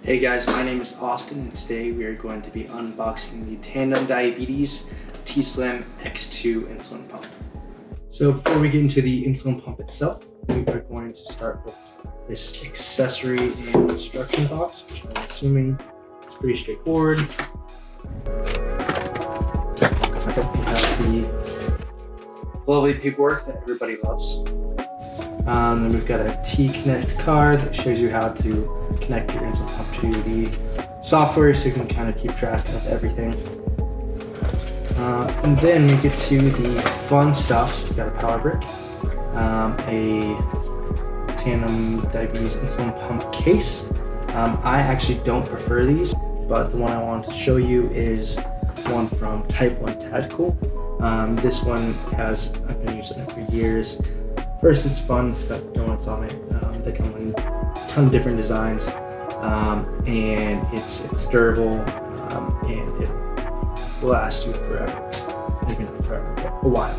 Hey guys, my name is Austin and today we are going to be unboxing the Tandem Diabetes Tandem X2 insulin pump. So before we get into the insulin pump itself, we are going to start with this accessory and instruction box, which I'm assuming is pretty straightforward. So we have the lovely paperwork that everybody loves. Then we've got a T-Connect card that shows you how to connect your insulin pump to the software so you can kind of keep track of everything. And then we get to the fun stuff. So we've got a power brick, a Tandem Diabetes insulin pump case. I actually don't prefer these, but the one I wanted to show you is one from Type 1 Tactical. This one I've been using it for years. First, it's fun, it's got donuts on it. They come in a ton of different designs, and it's durable, and it will last you forever. Maybe not forever, but a while.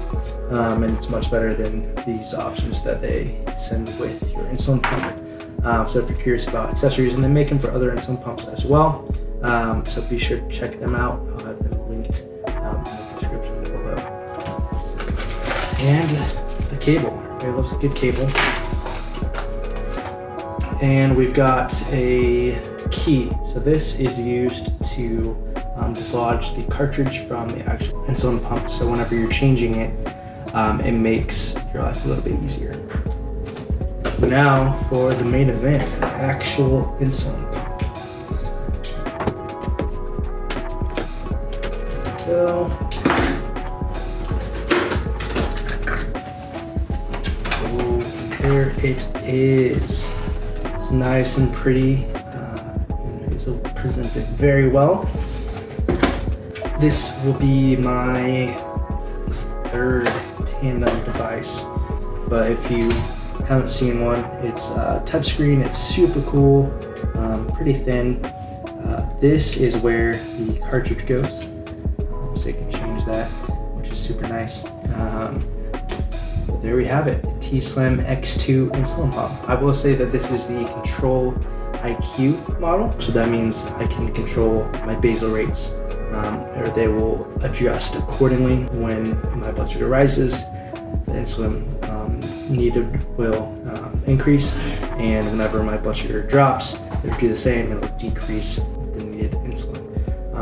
And it's much better than these options that they send with your insulin pump. So if you're curious about accessories, and they make them for other insulin pumps as well, so be sure to check them out. I'll have them linked in the description below. And the cable. Everybody loves a good cable. And we've got a key. So this is used to dislodge the cartridge from the actual insulin pump. So whenever you're changing it, it makes your life a little bit easier. Now for the main event, the actual insulin pump. So there it is. It's nice and pretty. It's presented very well. This will be my third Tandem device, but if you haven't seen one, it's touchscreen. It's super cool, pretty thin. This is where the cartridge goes, so you can change that, which is super nice. There we have it, Tandem X2 insulin pump. I will say that this is the Control IQ model, so that means I can control my basal rates, or they will adjust accordingly. When my blood sugar rises, the insulin needed will increase, and whenever my blood sugar drops, it'll do the same, it'll decrease the needed insulin,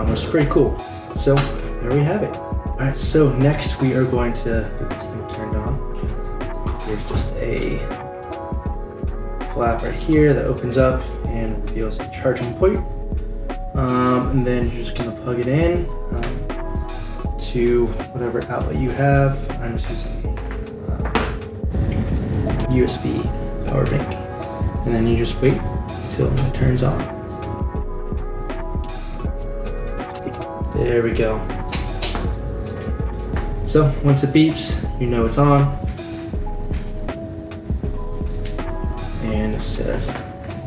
which is pretty cool. So there we have it. All right, so next we are going to get this thing turned on. There's just a flap right here that opens up and reveals a charging point. And then you're just gonna plug it in to whatever outlet you have. I'm just using a USB power bank. And then you just wait until it turns on. There we go. So once it beeps, you know it's on. And it says,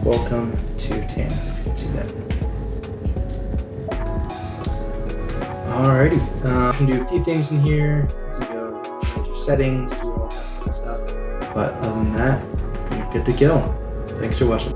"Welcome to Tandem," if you can see that. Alrighty, you can do a few things in here. You can go change your settings, do all that kind of stuff. But other than that, you're good to go. Thanks for watching.